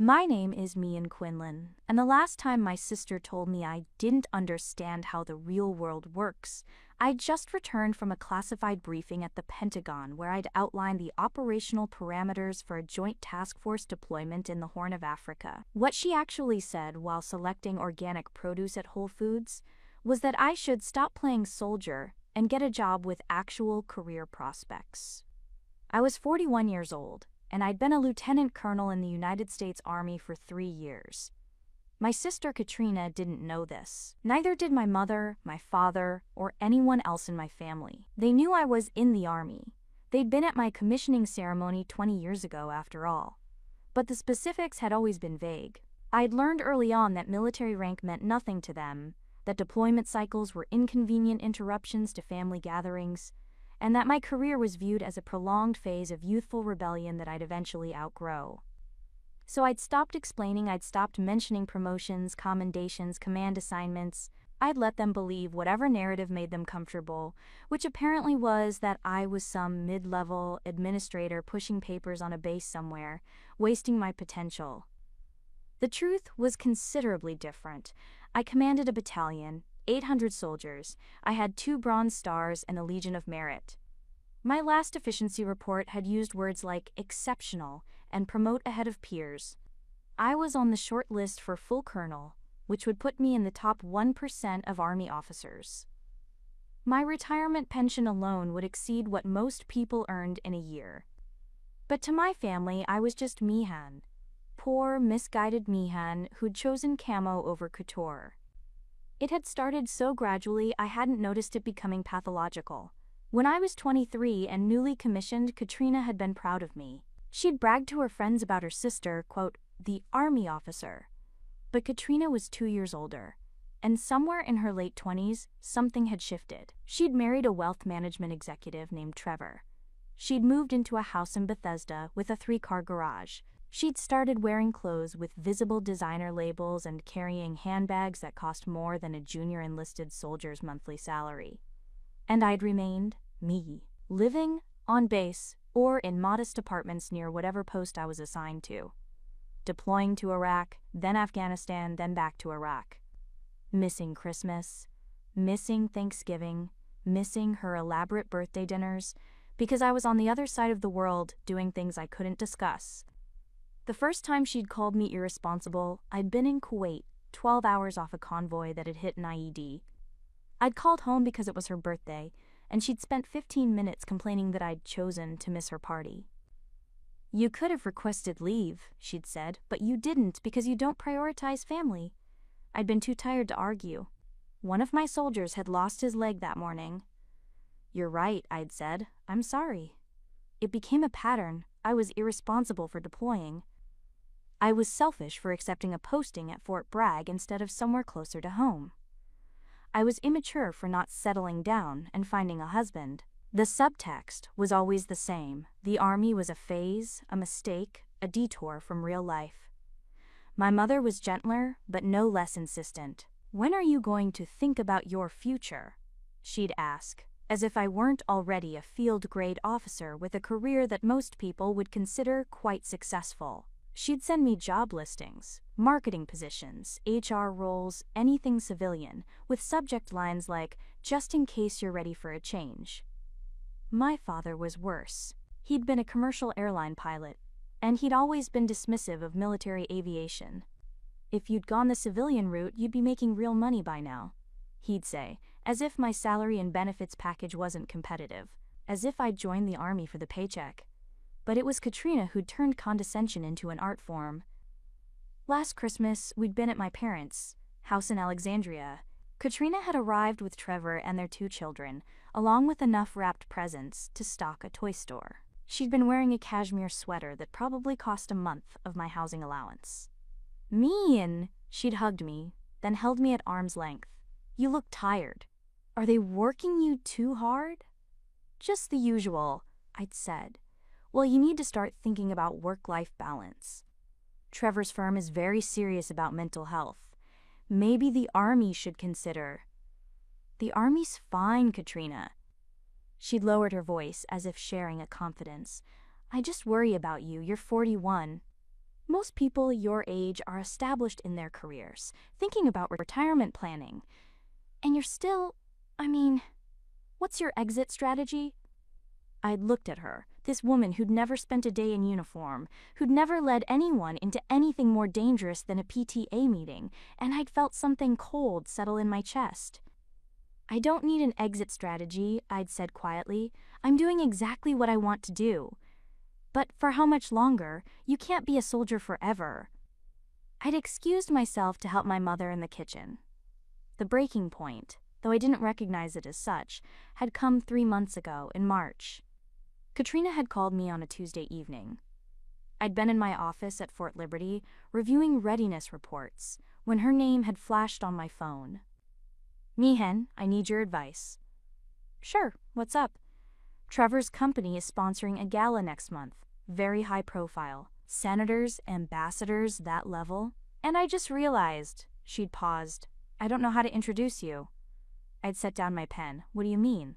My name is Mian Quinlan, and the last time my sister told me I didn't understand how the real world works, I'd just returned from a classified briefing at the Pentagon where I'd outlined the operational parameters for a joint task force deployment in the Horn of Africa. What she actually said while selecting organic produce at Whole Foods was that I should stop playing soldier and get a job with actual career prospects. I was 41 years old, and I'd been a lieutenant colonel in the United States Army for 3 years. My sister Katrina didn't know this. Neither did my mother, my father, or anyone else in my family. They knew I was in the Army. They'd been at my commissioning ceremony 20 years ago, after all. But the specifics had always been vague. I'd learned early on that military rank meant nothing to them, that deployment cycles were inconvenient interruptions to family gatherings, and that my career was viewed as a prolonged phase of youthful rebellion that I'd eventually outgrow. So I'd stopped explaining, I'd stopped mentioning promotions, commendations, command assignments. I'd let them believe whatever narrative made them comfortable, which apparently was that I was some mid-level administrator pushing papers on a base somewhere, wasting my potential. The truth was considerably different. I commanded a battalion, 800 soldiers. I had 2 Bronze Stars and a Legion of Merit. My last efficiency report had used words like exceptional and promote ahead of peers. I was on the short list for full colonel, which would put me in the top 1% of Army officers. My retirement pension alone would exceed what most people earned in a year. But to my family, I was just Mihan. Poor, misguided Mihan who'd chosen camo over couture. It had started so gradually I hadn't noticed it becoming pathological. When I was 23 and newly commissioned, Katrina had been proud of me. She'd bragged to her friends about her sister, quote, the Army officer. But Katrina was 2 years older, and somewhere in her late 20s, something had shifted. She'd married a wealth management executive named Trevor. She'd moved into a house in Bethesda with a 3-car garage. She'd started wearing clothes with visible designer labels and carrying handbags that cost more than a junior enlisted soldier's monthly salary. And I'd remained me, living on base or in modest apartments near whatever post I was assigned to. Deploying to Iraq, then Afghanistan, then back to Iraq. Missing Christmas, missing Thanksgiving, missing her elaborate birthday dinners, because I was on the other side of the world doing things I couldn't discuss. The first time she'd called me irresponsible, I'd been in Kuwait, 12 hours off a convoy that had hit an IED. I'd called home because it was her birthday, and she'd spent 15 minutes complaining that I'd chosen to miss her party. You could have requested leave, she'd said, but you didn't because you don't prioritize family. I'd been too tired to argue. One of my soldiers had lost his leg that morning. You're right, I'd said. I'm sorry. It became a pattern. I was irresponsible for deploying. I was selfish for accepting a posting at Fort Bragg instead of somewhere closer to home. I was immature for not settling down and finding a husband. The subtext was always the same. The Army was a phase, a mistake, a detour from real life. My mother was gentler, but no less insistent. When are you going to think about your future? She'd ask, as if I weren't already a field-grade officer with a career that most people would consider quite successful. She'd send me job listings, marketing positions, HR roles, anything civilian, with subject lines like, just in case you're ready for a change. My father was worse. He'd been a commercial airline pilot, and he'd always been dismissive of military aviation. If you'd gone the civilian route, you'd be making real money by now, he'd say, as if my salary and benefits package wasn't competitive, as if I'd joined the Army for the paycheck. But it was Katrina who'd turned condescension into an art form. Last Christmas, we'd been at my parents' house in Alexandria. Katrina had arrived with Trevor and their 2 children, along with enough wrapped presents to stock a toy store. She'd been wearing a cashmere sweater that probably cost a month of my housing allowance. Mean! She'd hugged me, then held me at arm's length. You look tired. Are they working you too hard? Just the usual, I'd said. Well, you need to start thinking about work-life balance. Trevor's firm is very serious about mental health. Maybe the Army should consider. The Army's fine, Katrina. She'd lowered her voice as if sharing a confidence. I just worry about you. You're 41. Most people your age are established in their careers, thinking about retirement planning. And you're still, what's your exit strategy? I'd looked at her, this woman who'd never spent a day in uniform, who'd never led anyone into anything more dangerous than a PTA meeting, and I'd felt something cold settle in my chest. I don't need an exit strategy, I'd said quietly. I'm doing exactly what I want to do. But for how much longer? You can't be a soldier forever. I'd excused myself to help my mother in the kitchen. The breaking point, though I didn't recognize it as such, had come 3 months ago in March. Katrina had called me on a Tuesday evening. I'd been in my office at Fort Liberty, reviewing readiness reports, when her name had flashed on my phone. "Meehan, I need your advice." "Sure, what's up?" "Trevor's company is sponsoring a gala next month, very high profile. Senators, ambassadors, that level. And I just realized," she'd paused, "I don't know how to introduce you." I'd set down my pen. "What do you mean?"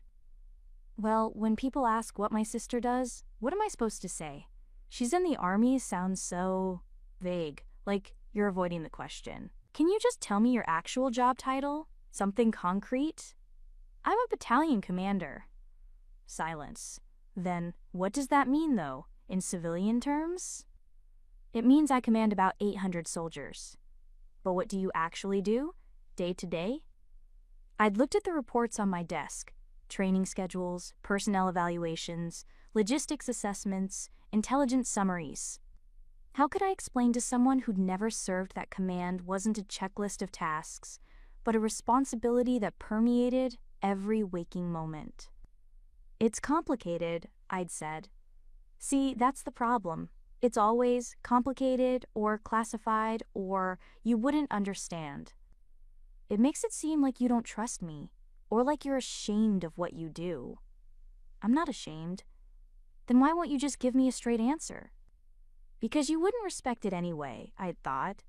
"Well, when people ask what my sister does, what am I supposed to say? She's in the Army sounds so vague, like you're avoiding the question. Can you just tell me your actual job title? Something concrete?" "I'm a battalion commander." Silence. "Then, what does that mean, though, in civilian terms?" "It means I command about 800 soldiers." "But what do you actually do, day to day?" I'd looked at the reports on my desk. Training schedules, personnel evaluations, logistics assessments, intelligence summaries. How could I explain to someone who'd never served that command wasn't a checklist of tasks, but a responsibility that permeated every waking moment? "It's complicated," I'd said. "See, that's the problem. It's always complicated or classified or you wouldn't understand. It makes it seem like you don't trust me, or like you're ashamed of what you do." "I'm not ashamed." "Then why won't you just give me a straight answer?" "Because you wouldn't respect it anyway," I'd thought.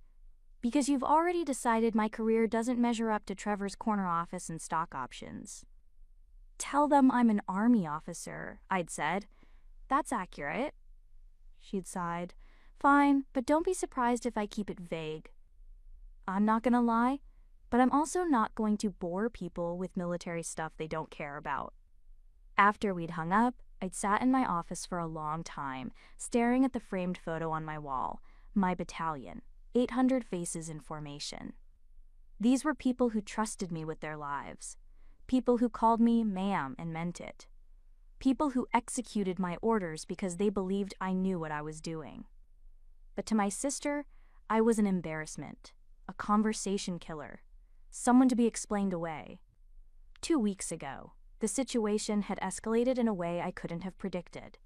"Because you've already decided my career doesn't measure up to Trevor's corner office and stock options." "Tell them I'm an Army officer," I'd said. "That's accurate." She'd sighed. "Fine, but don't be surprised if I keep it vague." I'm not gonna lie, but I'm also not going to bore people with military stuff they don't care about. After we'd hung up, I'd sat in my office for a long time, staring at the framed photo on my wall, my battalion, 800 faces in formation. These were people who trusted me with their lives, people who called me ma'am and meant it, people who executed my orders because they believed I knew what I was doing. But to my sister, I was an embarrassment, a conversation killer, someone to be explained away. 2 weeks ago, the situation had escalated in a way I couldn't have predicted.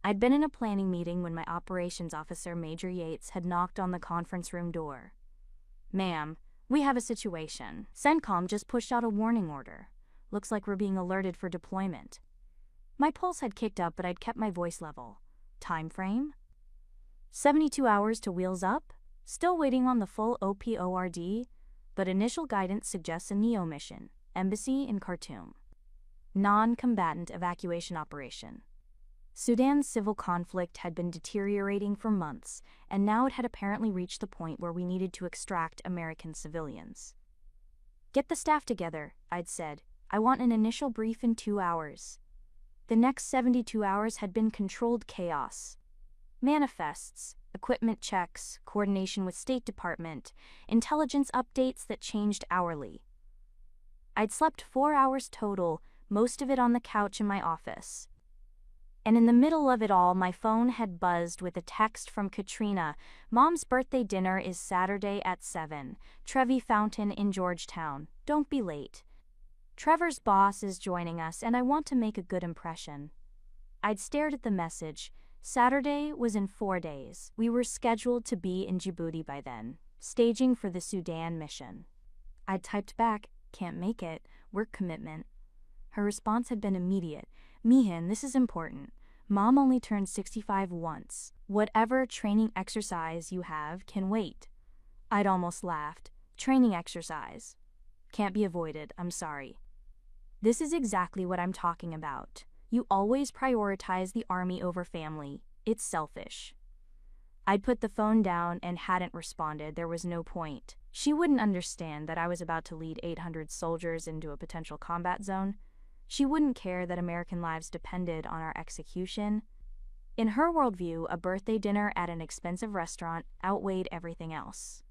I'd been in a planning meeting when my operations officer, Major Yates, had knocked on the conference room door. "Ma'am, we have a situation. CENTCOM just pushed out a warning order. Looks like we're being alerted for deployment." My pulse had kicked up, but I'd kept my voice level. Time frame? 72 hours to wheels up? Still waiting on the full OPORD, but initial guidance suggests a NEO mission, embassy in Khartoum. Non-combatant evacuation operation. Sudan's civil conflict had been deteriorating for months, and now it had apparently reached the point where we needed to extract American civilians. "Get the staff together," I'd said. "I want an initial brief in 2 hours." The next 72 hours had been controlled chaos. Manifests, equipment checks, coordination with State Department, intelligence updates that changed hourly. I'd slept 4 hours total, most of it on the couch in my office. And in the middle of it all, my phone had buzzed with a text from Katrina. "Mom's birthday dinner is Saturday at 7. Trevi Fountain in Georgetown. Don't be late. Trevor's boss is joining us, and I want to make a good impression." I'd stared at the message. Saturday was in 4 days. We were scheduled to be in Djibouti by then, staging for the Sudan mission. I'd typed back, "Can't make it. Work commitment." Her response had been immediate. "Meehan, this is important. Mom only turned 65 once. Whatever training exercise you have can wait." I'd almost laughed. "Training exercise. Can't be avoided, I'm sorry." This is exactly what I'm talking about. You always prioritize the Army over family. It's selfish. I'd put the phone down and hadn't responded. There was no point. She wouldn't understand that I was about to lead 800 soldiers into a potential combat zone. She wouldn't care that American lives depended on our execution. In her worldview, a birthday dinner at an expensive restaurant outweighed everything else.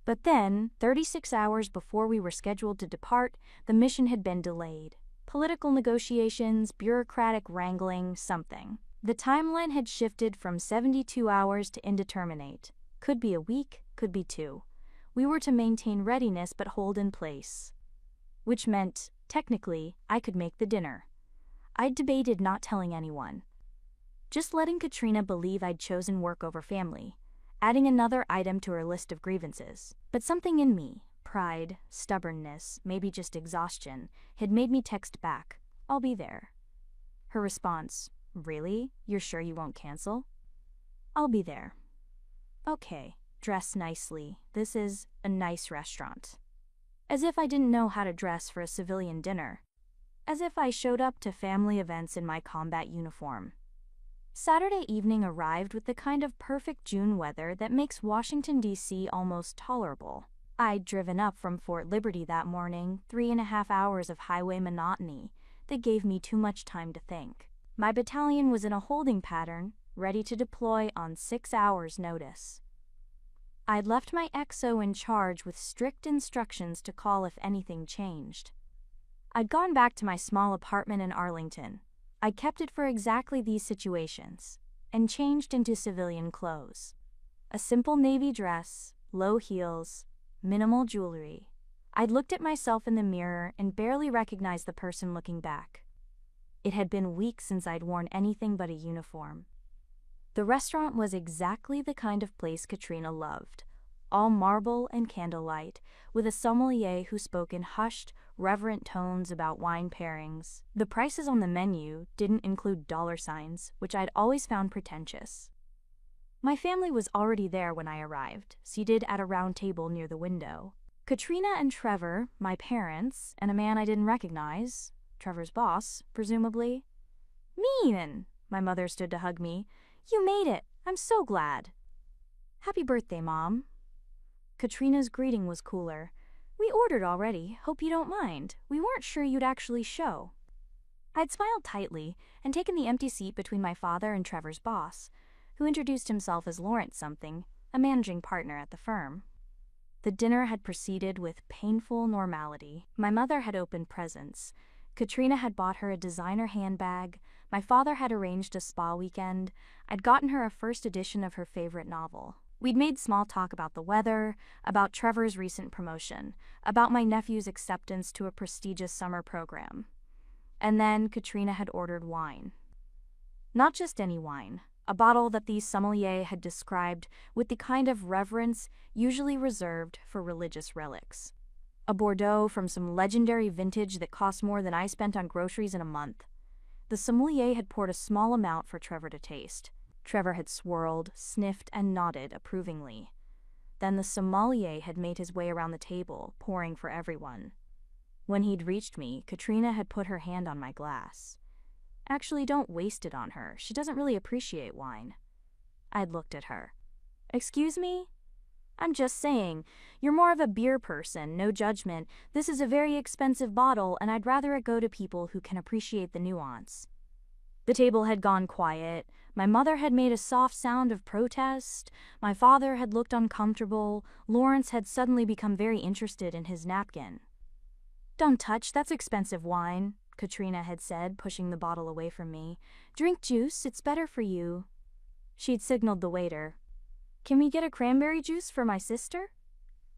But then, 36 hours before we were scheduled to depart, the mission had been delayed. Political negotiations, bureaucratic wrangling, something. The timeline had shifted from 72 hours to indeterminate. Could be a week, could be 2. We were to maintain readiness but hold in place. Which meant, technically, I could make the dinner. I'd debated not telling anyone. Just letting Katrina believe I'd chosen work over family, adding another item to her list of grievances. But something in me, pride, stubbornness, maybe just exhaustion, had made me text back, "I'll be there." Her response, "Really? You're sure you won't cancel?" "I'll be there." "Okay, dress nicely. This is a nice restaurant." As if I didn't know how to dress for a civilian dinner. As if I showed up to family events in my combat uniform. Saturday evening arrived with the kind of perfect June weather that makes Washington, D.C. almost tolerable. I'd driven up from Fort Liberty that morning, 3.5 hours of highway monotony that gave me too much time to think. My battalion was in a holding pattern, ready to deploy on 6 hours' notice. I'd left my XO in charge with strict instructions to call if anything changed. I'd gone back to my small apartment in Arlington. I kept it for exactly these situations, and changed into civilian clothes. A simple navy dress, low heels, minimal jewelry. I'd looked at myself in the mirror and barely recognized the person looking back. It had been weeks since I'd worn anything but a uniform. The restaurant was exactly the kind of place Katrina loved, all marble and candlelight, with a sommelier who spoke in hushed, reverent tones about wine pairings. The prices on the menu didn't include dollar signs, which I'd always found pretentious. My family was already there when I arrived, seated at a round table near the window. Katrina and Trevor, my parents, and a man I didn't recognize, Trevor's boss, presumably. "Mean!" My mother stood to hug me. "You made it! I'm so glad!" "Happy birthday, Mom." Katrina's greeting was cooler. "We ordered already. Hope you don't mind. We weren't sure you'd actually show." I'd smiled tightly and taken the empty seat between my father and Trevor's boss, who introduced himself as Lawrence something, a managing partner at the firm. The dinner had proceeded with painful normality. My mother had opened presents. Katrina had bought her a designer handbag. My father had arranged a spa weekend. I'd gotten her a first edition of her favorite novel. We'd made small talk about the weather, about Trevor's recent promotion, about my nephew's acceptance to a prestigious summer program. And then Katrina had ordered wine. Not just any wine, a bottle that the sommelier had described with the kind of reverence usually reserved for religious relics. A Bordeaux from some legendary vintage that cost more than I spent on groceries in a month. The sommelier had poured a small amount for Trevor to taste. Trevor had swirled, sniffed, and nodded approvingly. Then the sommelier had made his way around the table, pouring for everyone. When he'd reached me, Katrina had put her hand on my glass. "Actually, don't waste it on her. She doesn't really appreciate wine." I'd looked at her. "Excuse me?" "I'm just saying, you're more of a beer person, no judgment. This is a very expensive bottle, and I'd rather it go to people who can appreciate the nuance." The table had gone quiet. My mother had made a soft sound of protest. My father had looked uncomfortable. Lawrence had suddenly become very interested in his napkin. "Don't touch, that's expensive wine," Katrina had said, pushing the bottle away from me. "Drink juice, it's better for you." She'd signaled the waiter. "Can we get a cranberry juice for my sister?"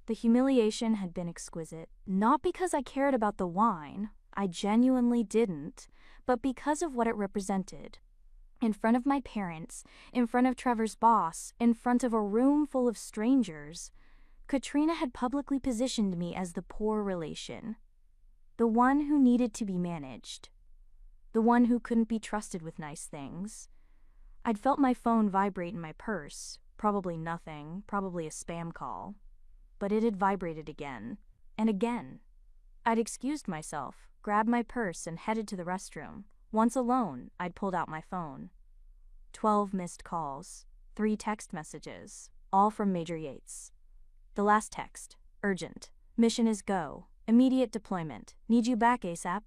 The humiliation had been exquisite. Not because I cared about the wine, I genuinely didn't, but because of what it represented. In front of my parents, in front of Trevor's boss, in front of a room full of strangers, Katrina had publicly positioned me as the poor relation. The one who needed to be managed. The one who couldn't be trusted with nice things. I'd felt my phone vibrate in my purse. Probably nothing, probably a spam call. But it had vibrated again, and again. I'd excused myself, grabbed my purse, and headed to the restroom. Once alone, I'd pulled out my phone. 12 missed calls. 3 text messages, all from Major Yates. The last text, urgent. Mission is go. Immediate deployment. Need you back ASAP.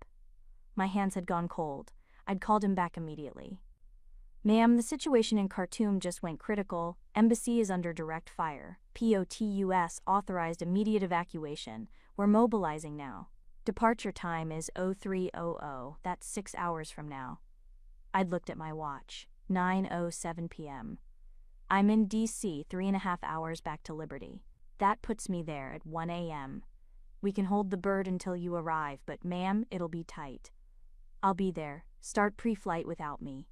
My hands had gone cold. I'd called him back immediately. Ma'am, the situation in Khartoum just went critical. Embassy is under direct fire. POTUS authorized immediate evacuation. We're mobilizing now. Departure time is 0300. That's 6 hours from now. I'd looked at my watch. 9:07 p.m. I'm in D.C. 3.5 hours back to Liberty. That puts me there at 1 a.m. We can hold the bird until you arrive, but ma'am, it'll be tight. I'll be there. Start pre-flight without me.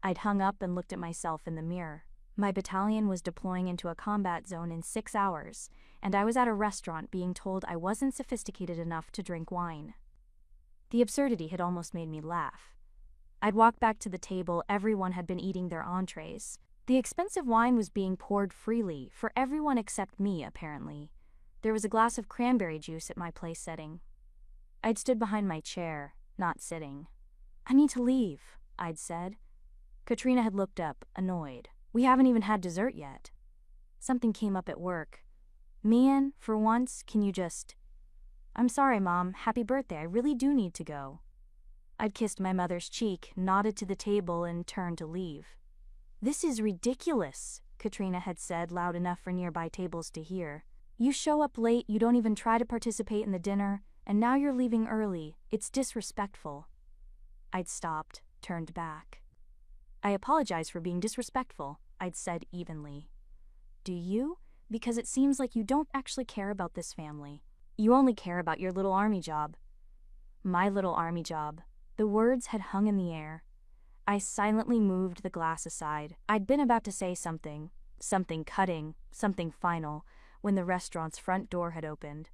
I'd hung up and looked at myself in the mirror. My battalion was deploying into a combat zone in 6 hours, and I was at a restaurant being told I wasn't sophisticated enough to drink wine. The absurdity had almost made me laugh. I'd walked back to the table. Everyone had been eating their entrees. The expensive wine was being poured freely for everyone except me, apparently. There was a glass of cranberry juice at my place setting. I'd stood behind my chair, not sitting. I need to leave, I'd said. Katrina had looked up, annoyed. We haven't even had dessert yet. Something came up at work. Mian, for once, can you just... I'm sorry, Mom. Happy birthday. I really do need to go. I'd kissed my mother's cheek, nodded to the table, and turned to leave. This is ridiculous, Katrina had said loud enough for nearby tables to hear. You show up late, you don't even try to participate in the dinner, and now you're leaving early. It's disrespectful. I'd stopped, turned back. I apologize for being disrespectful, I'd said evenly. Do you? Because it seems like you don't actually care about this family. You only care about your little army job. My little army job. The words had hung in the air. I silently moved the glass aside. I'd been about to say something cutting, something final, when the restaurant's front door had opened.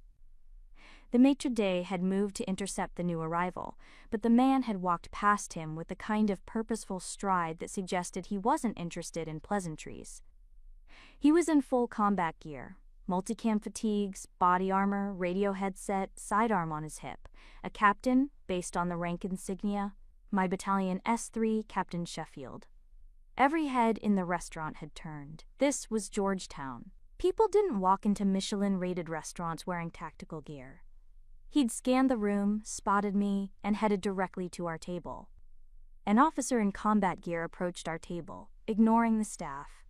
The maitre d' had moved to intercept the new arrival, but the man had walked past him with the kind of purposeful stride that suggested he wasn't interested in pleasantries. He was in full combat gear, multicam fatigues, body armor, radio headset, sidearm on his hip, a captain, based on the rank insignia, my battalion S3, Captain Sheffield. Every head in the restaurant had turned. This was Georgetown. People didn't walk into Michelin-rated restaurants wearing tactical gear. He'd scanned the room, spotted me, and headed directly to our table. An officer in combat gear approached our table, ignoring the staff.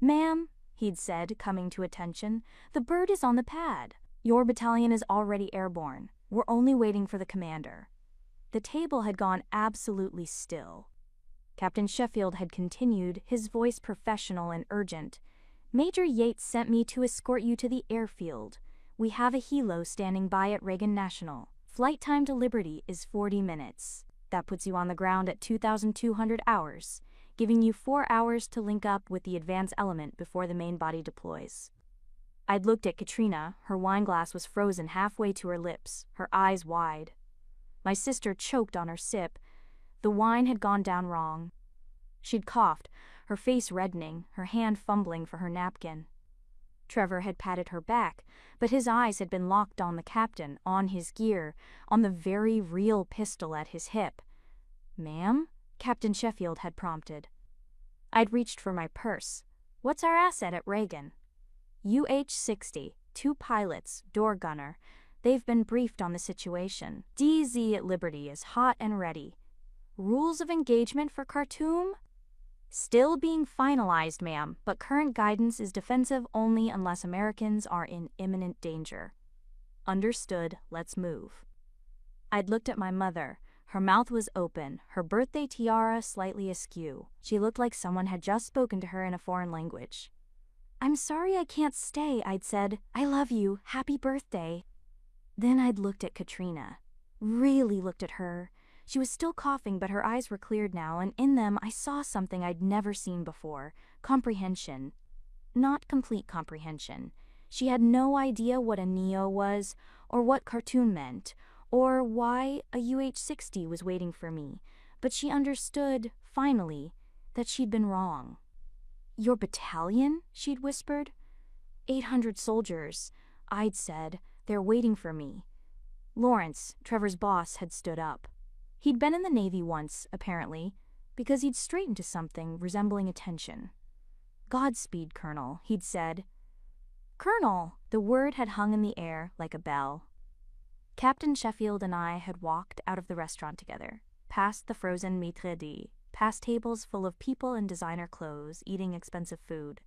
Ma'am, he'd said, coming to attention, the bird is on the pad. Your battalion is already airborne. We're only waiting for the commander. The table had gone absolutely still. Captain Sheffield had continued, his voice professional and urgent. Major Yates sent me to escort you to the airfield. We have a helo standing by at Reagan National. Flight time to Liberty is 40 minutes. That puts you on the ground at 2,200 hours, giving you 4 hours to link up with the advance element before the main body deploys. I'd looked at Katrina. Her wine glass was frozen halfway to her lips, her eyes wide. My sister choked on her sip. The wine had gone down wrong. She'd coughed, her face reddening, her hand fumbling for her napkin. Trevor had patted her back, but his eyes had been locked on the captain, on his gear, on the very real pistol at his hip. Ma'am? Captain Sheffield had prompted. I'd reached for my purse. What's our asset at Reagan? UH-60, 2 pilots, door gunner. They've been briefed on the situation. DZ at Liberty is hot and ready. Rules of engagement for Khartoum? Still being finalized, ma'am, but current guidance is defensive only unless Americans are in imminent danger. Understood, let's move. I'd looked at my mother. Her mouth was open, her birthday tiara slightly askew. She looked like someone had just spoken to her in a foreign language. I'm sorry I can't stay, I'd said. I love you. Happy birthday. Then I'd looked at Katrina. Really looked at her. She was still coughing, but her eyes were cleared now, and in them I saw something I'd never seen before. Comprehension. Not complete comprehension. She had no idea what a Neo was, or what Khartoum meant, or why a UH-60 was waiting for me, but she understood, finally, that she'd been wrong. Your battalion? She'd whispered. 800 soldiers. I'd said, they're waiting for me. Lawrence, Trevor's boss, had stood up. He'd been in the Navy once, apparently, because he'd straightened to something resembling attention. "Godspeed, Colonel," he'd said. "Colonel!" The word had hung in the air like a bell. Captain Sheffield and I had walked out of the restaurant together, past the frozen maitre d', past tables full of people in designer clothes eating expensive food.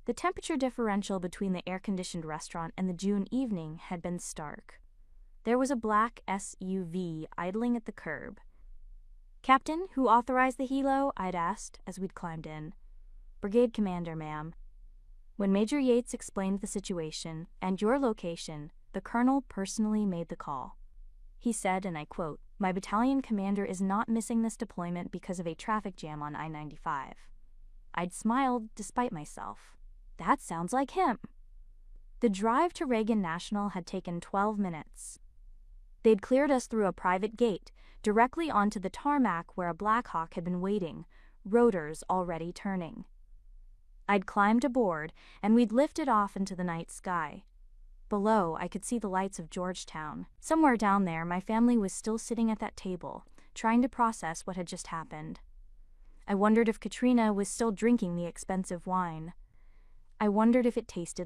The temperature differential between the air-conditioned restaurant and the June evening had been stark. There was a black SUV idling at the curb. "Captain, who authorized the helo?" I'd asked as we'd climbed in. "Brigade Commander, ma'am." When Major Yates explained the situation and your location, the colonel personally made the call. He said, and I quote, "My battalion commander is not missing this deployment because of a traffic jam on I-95. I'd smiled despite myself. That sounds like him. The drive to Reagan National had taken 12 minutes. They'd cleared us through a private gate, directly onto the tarmac where a Black Hawk had been waiting, rotors already turning. I'd climbed aboard, and we'd lifted off into the night sky. Below, I could see the lights of Georgetown. Somewhere down there, my family was still sitting at that table, trying to process what had just happened. I wondered if Katrina was still drinking the expensive wine. I wondered if it tasted